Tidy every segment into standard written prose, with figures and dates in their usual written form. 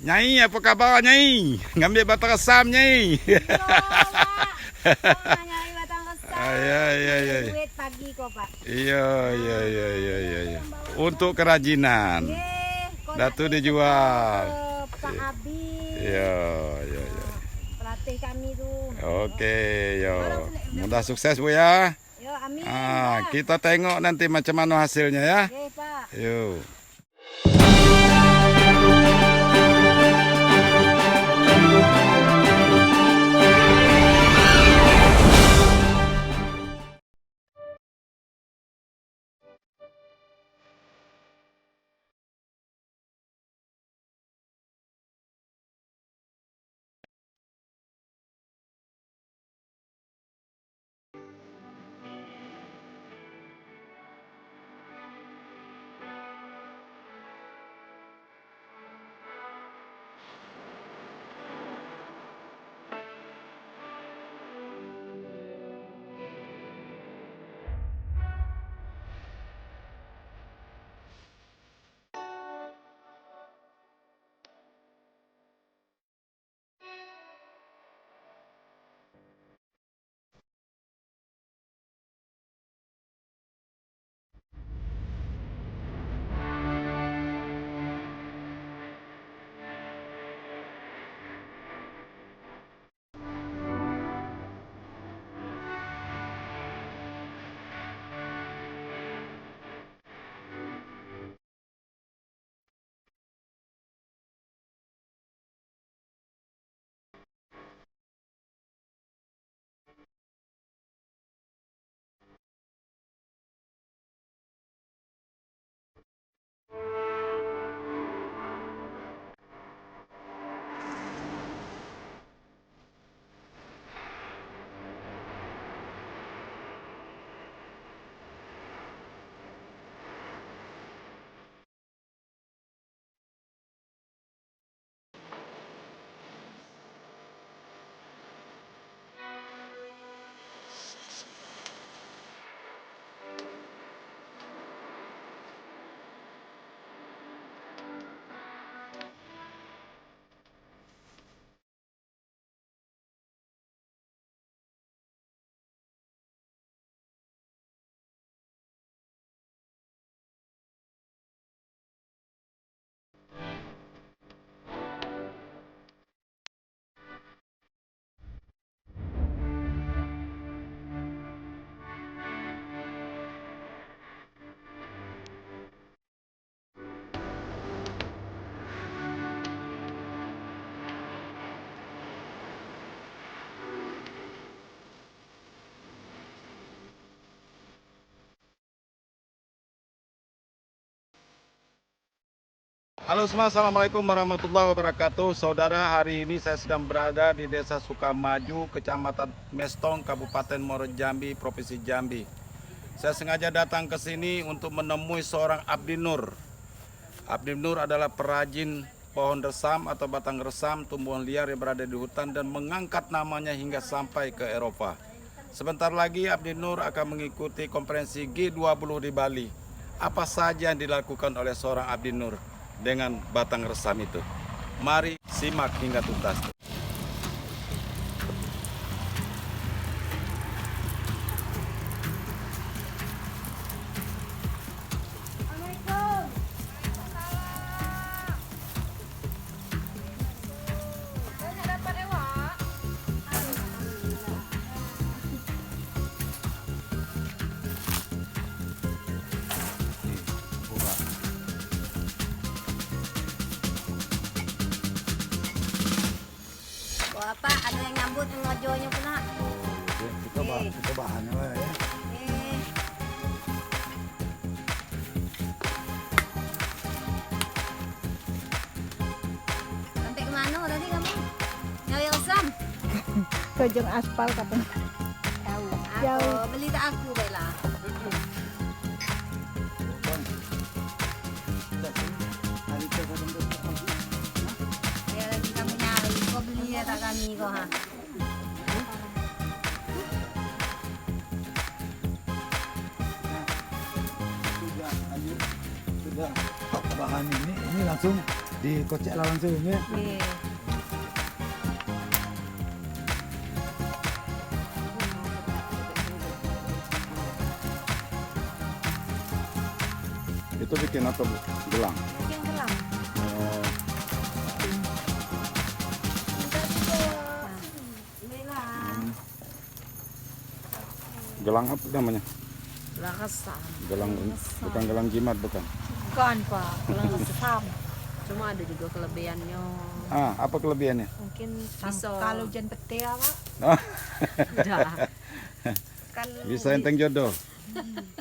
Nyai, apa kabar Nyai? Ngambil batang resam Nyai. Iya, Pak. Oh, nyari batang resam. Iya. Duit pagi kok, Pak. Iya. Untuk kerajinan. Kok Datu nanti dijual. ke Pak Abi. Iya. Pelatih kami tuh. Oke, yo. Mudah sukses Bu ya. Yo, amin. Ah, Pak. kita tengok nanti macam mana hasilnya ya. Oke, Pak. Yuk. Halo semua, assalamualaikum warahmatullahi wabarakatuh. Saudara, hari ini saya sedang berada di Desa Sukamaju, Kecamatan Mestong, Kabupaten Muaro Jambi, Provinsi Jambi. Saya sengaja datang ke sini untuk menemui seorang Abdi Nur. Abdi Nur adalah perajin pohon resam atau batang resam, tumbuhan liar yang berada di hutan dan mengangkat namanya hingga sampai ke Eropa. Sebentar lagi Abdi Nur akan mengikuti konferensi G20 di Bali. Apa saja yang dilakukan oleh seorang Abdi Nur dengan batang resam itu? Mari simak hingga tuntas. Assalamualaikum. Banyak dapat Wak. Wah, Pak, ada yang nyambut ngojonya pula. Kita bahannya lah ya. Eh. Sampai kemana tadi kamu? Nyari resam? Kejeng aspal katanya. Aku beli tak aku baiklah. Ya lagi kamu nyari, kau beli ya tak kami kau ha. Sudah bahan ini langsung Dikocek lah langsung ya. Nggih. Itu bikin apa Bu? Gelang. Bikin gelang. Oh, Inilah. gelang apa namanya? Gelang kesam. Gelang bukan gelang jimat bukan. Bukan Pak, gelang kesam. Cuma ada juga kelebihannya. Ah, apa kelebihannya? Mungkin bisa Kalau jen pete apa? Oh, udah. Kan bisa enteng jodoh.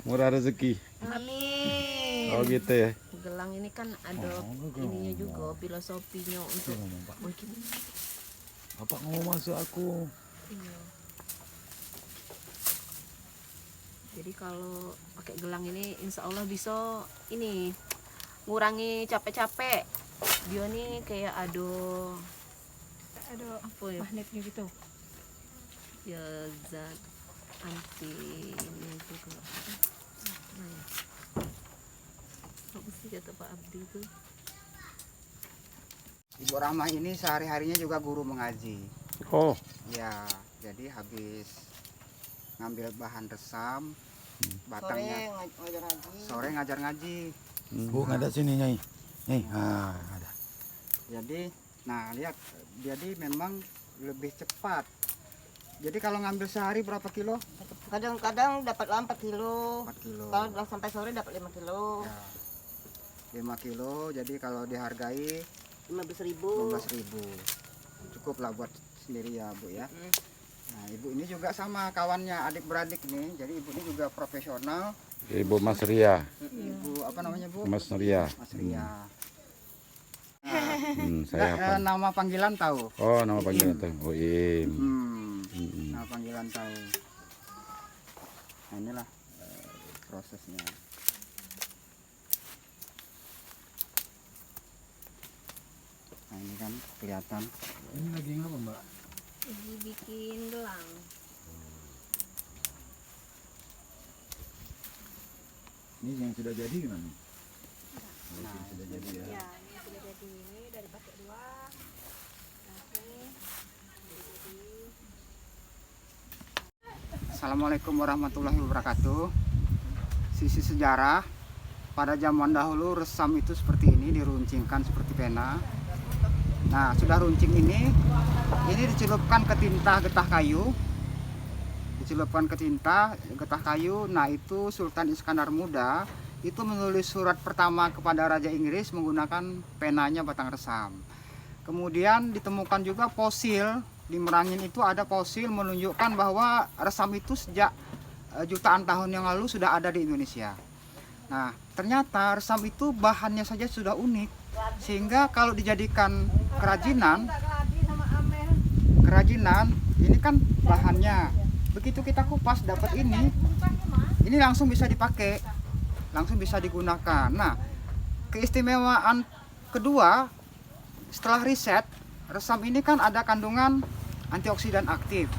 Murah rezeki. amin. Oh gitu ya. Gelang ini kan ada ininya juga filosofinya untuk mungkin Bapak ngomong masuk aku. iya. Jadi kalau pakai gelang ini insya Allah bisa ini ngurangi capek-capek. Dia nih kayak ada apa ya? Magnetnya gitu. Ya zat anti ini juga. Nah, ya. Apa sih kata Pak Abdi itu? Ibu Rahmah ini sehari-harinya juga guru mengaji. Oh, Ya, jadi habis ngambil bahan resam, batangnya sore ngajar ngaji. Bu, nggak ada sini Nyai. Nih, ada. Jadi, nah lihat, jadi memang lebih cepat. Jadi kalau ngambil sehari berapa kilo? Kadang-kadang dapat 4 kilo. 4 kilo. Kalau udah sampai sore dapat 5 kilo. Ya. 5 kilo, jadi kalau dihargai 15.000. 15.000. Cukup lah buat sendiri ya Bu ya. Nah ibu ini juga sama kawannya adik-beradik nih. Jadi ibu ini juga profesional. Ibu Mas Ria. Ibu apa namanya Bu? Mas Ria. Mas Ria. Saya apa? Nama panggilan tahu? Oh, nama panggilan tuh. Oh, Im. Nama panggilan tahu. Nah inilah prosesnya. Nah ini kan kelihatan. Ini lagi ngapa Mbak? Ibu bikin gelang. Ini yang sudah jadi gimana? Nah, Sudah jadi ya. Ya, ini sudah jadi ini dari pakai dua. Nah, ini Assalamualaikum warahmatullahi wabarakatuh. Sisi sejarah, pada zaman dahulu resam itu seperti ini, diruncingkan seperti pena. Nah sudah runcing ini dicelupkan ke tinta getah kayu. Dicelupkan ke tinta getah kayu. Nah itu Sultan Iskandar Muda itu menulis surat pertama kepada Raja Inggris menggunakan penanya batang resam. Kemudian ditemukan juga fosil di Merangin, itu ada fosil menunjukkan bahwa resam itu sejak jutaan tahun yang lalu sudah ada di Indonesia. Nah ternyata resam itu bahannya saja sudah unik, sehingga kalau dijadikan kerajinan ini kan bahannya begitu kita kupas dapat ini langsung bisa dipakai, langsung bisa digunakan. Nah keistimewaan kedua setelah riset, resam ini kan ada kandungan antioksidan aktif,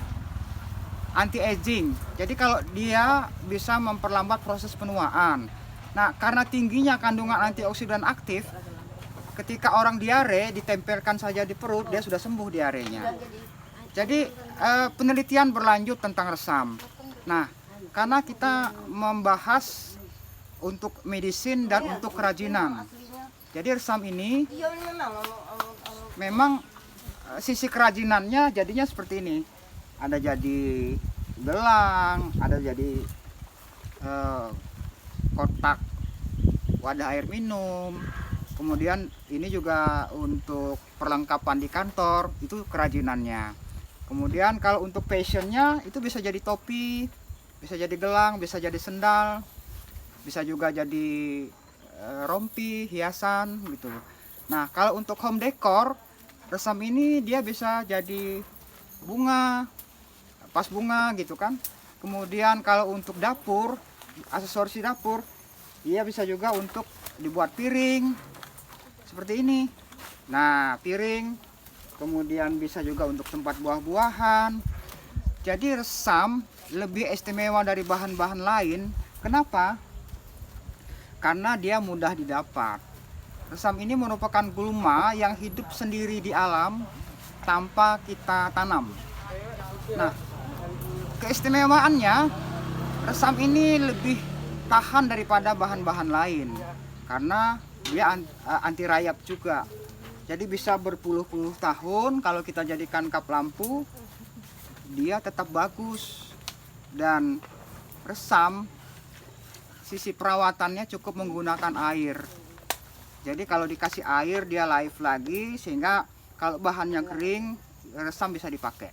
anti aging. Jadi kalau dia bisa memperlambat proses penuaan. Nah karena tingginya kandungan antioksidan aktif, ketika orang diare ditempelkan saja di perut dia sudah sembuh diarenya. Jadi penelitian berlanjut tentang resam. Nah karena kita membahas untuk medisin dan untuk kerajinan, jadi resam ini memang sisi kerajinannya jadinya seperti ini. Ada jadi gelang, ada jadi kotak wadah air minum. Kemudian ini juga untuk perlengkapan di kantor, itu kerajinannya. Kemudian kalau untuk fashionnya itu bisa jadi topi, bisa jadi gelang, bisa jadi sendal, bisa juga jadi rompi, hiasan gitu. Nah kalau untuk home decor, resam ini dia bisa jadi bunga, vas bunga gitu kan. Kemudian kalau untuk dapur, aksesoris dapur, dia bisa juga untuk dibuat piring seperti ini. Nah piring, kemudian bisa juga untuk tempat buah-buahan. Jadi resam lebih istimewa dari bahan-bahan lain. Kenapa? Karena dia mudah didapat. Resam ini merupakan gulma yang hidup sendiri di alam tanpa kita tanam. Nah, keistimewaannya resam ini lebih tahan daripada bahan-bahan lain karena dia anti rayap juga. Jadi bisa berpuluh-puluh tahun kalau kita jadikan kap lampu, dia tetap bagus. Dan resam sisi perawatannya cukup menggunakan air. Jadi kalau dikasih air dia live lagi, sehingga kalau bahannya kering resam bisa dipakai.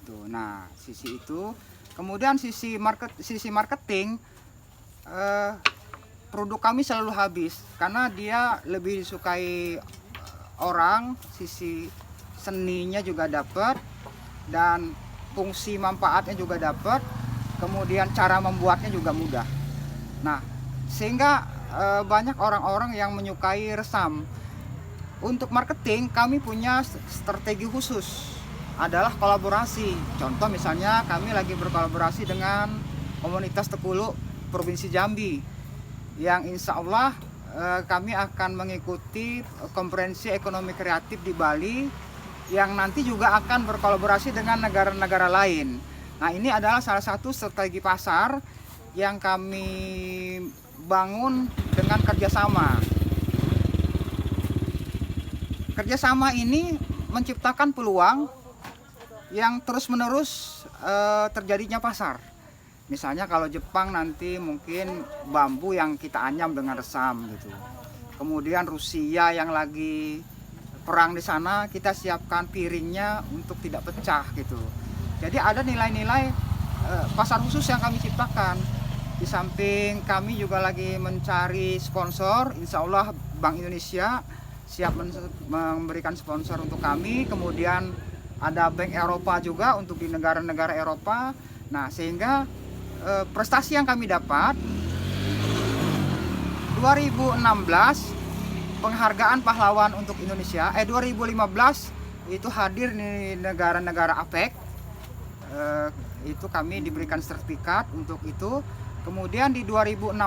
Tuh, nah sisi itu. Kemudian sisi marketing, produk kami selalu habis karena dia lebih disukai orang. Sisi seninya juga dapat dan fungsi manfaatnya juga dapat. Kemudian cara membuatnya juga mudah. Nah, sehingga banyak orang-orang yang menyukai resam. Untuk marketing kami punya strategi khusus, adalah kolaborasi. Contoh misalnya kami lagi berkolaborasi dengan komunitas Tekulu Provinsi Jambi, yang insya Allah kami akan mengikuti konferensi ekonomi kreatif di Bali, yang nanti juga akan berkolaborasi dengan negara-negara lain. Nah, ini adalah salah satu strategi pasar yang kami bangun dengan kerjasama. Kerjasama ini menciptakan peluang yang terus-menerus terjadinya pasar. Misalnya kalau Jepang nanti mungkin bambu yang kita anyam dengan resam gitu. Kemudian Rusia yang lagi perang di sana, kita siapkan piringnya untuk tidak pecah gitu. Jadi ada nilai-nilai pasar khusus yang kami ciptakan. Di samping kami juga lagi mencari sponsor, insya Allah Bank Indonesia siap memberikan sponsor untuk kami. Kemudian ada Bank Eropa juga untuk di negara-negara Eropa. Nah, sehingga prestasi yang kami dapat 2016 penghargaan pahlawan untuk Indonesia. 2015 itu hadir di negara-negara APEC. Itu kami diberikan sertifikat untuk itu. Kemudian di 2016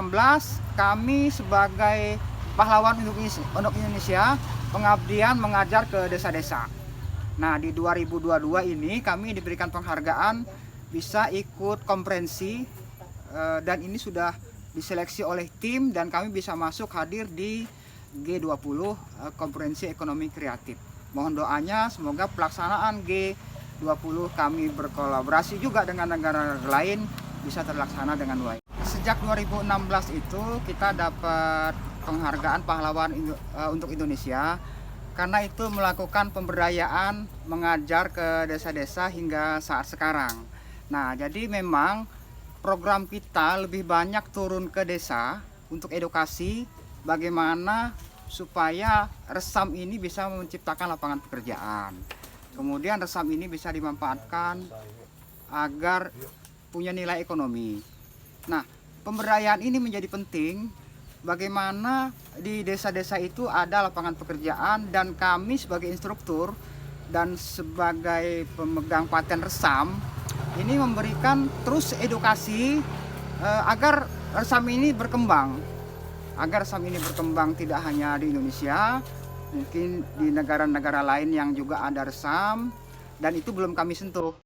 kami sebagai pahlawan untuk Indonesia pengabdian mengajar ke desa-desa. Nah, di 2022 ini kami diberikan penghargaan bisa ikut konferensi dan ini sudah diseleksi oleh tim dan kami bisa masuk hadir di G20 konferensi ekonomi kreatif. Mohon doanya semoga pelaksanaan G20 kami berkolaborasi juga dengan negara lain bisa terlaksana dengan baik. Sejak 2016 itu kita dapat penghargaan pahlawan untuk Indonesia karena itu melakukan pemberdayaan mengajar ke desa-desa hingga saat sekarang. Nah, jadi memang program kita lebih banyak turun ke desa untuk edukasi bagaimana supaya resam ini bisa menciptakan lapangan pekerjaan. Kemudian resam ini bisa dimanfaatkan agar punya nilai ekonomi. Nah, pemberdayaan ini menjadi penting bagaimana di desa-desa itu ada lapangan pekerjaan dan kami sebagai instruktur dan sebagai pemegang paten resam ini memberikan terus edukasi agar resam ini berkembang. Agar resam ini berkembang tidak hanya di Indonesia, mungkin di negara-negara lain yang juga ada resam dan itu belum kami sentuh.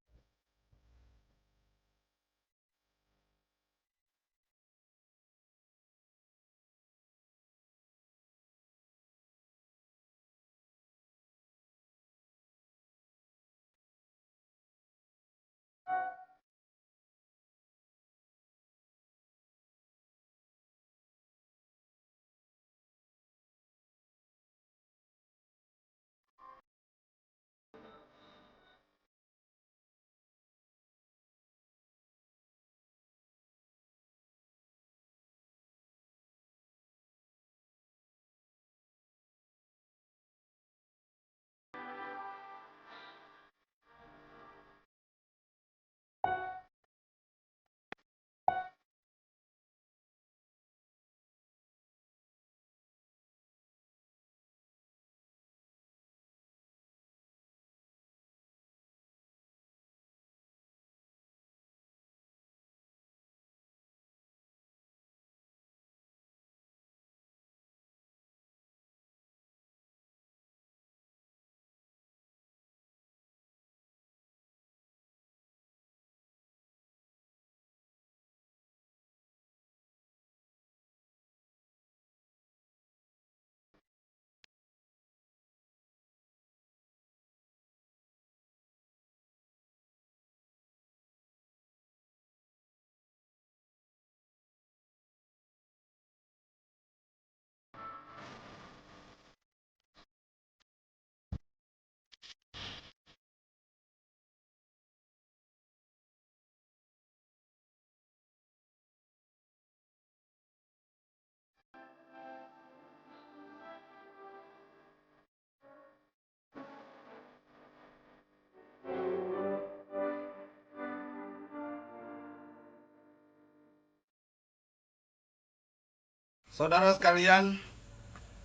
Saudara sekalian,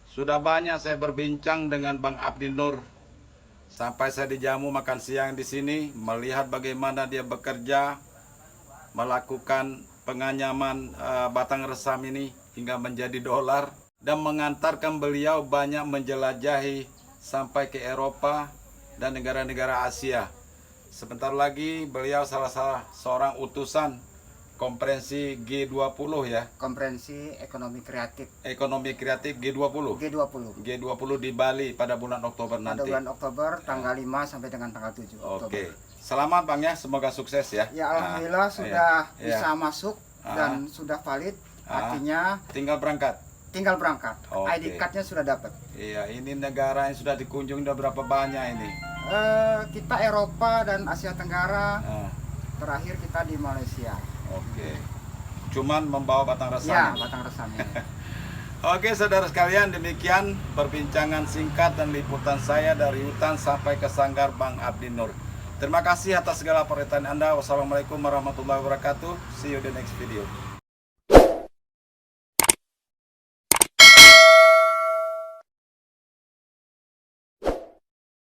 sudah banyak saya berbincang dengan Bang Abdi Nur. Sampai saya dijamu makan siang di sini, melihat bagaimana dia bekerja, melakukan penganyaman batang resam ini hingga menjadi dolar, dan mengantarkan beliau banyak menjelajahi sampai ke Eropa dan negara-negara Asia. Sebentar lagi beliau salah seorang utusan konferensi G20 ya. Konferensi ekonomi kreatif Ekonomi kreatif G20. G20 G20 di Bali pada bulan Oktober pada nanti. bulan Oktober tanggal 5 sampai dengan tanggal 7 Oktober. Oke. Selamat Bang ya, semoga sukses ya. Ya alhamdulillah sudah bisa masuk dan sudah valid, artinya tinggal berangkat. tinggal berangkat. Oke. ID card-nya sudah dapat. Iya, ini negara yang sudah dikunjungi udah berapa banyak ini? Kita Eropa dan Asia Tenggara, Ah, terakhir kita di Malaysia. Oke. Cuman membawa batang Ya, resam. batang resamnya. Oke, saudara sekalian, demikian perbincangan singkat dan liputan saya dari hutan sampai ke sanggar Bang Abdi Nur. Terima kasih atas segala perhatian Anda. Wassalamualaikum warahmatullahi wabarakatuh. See you the next video.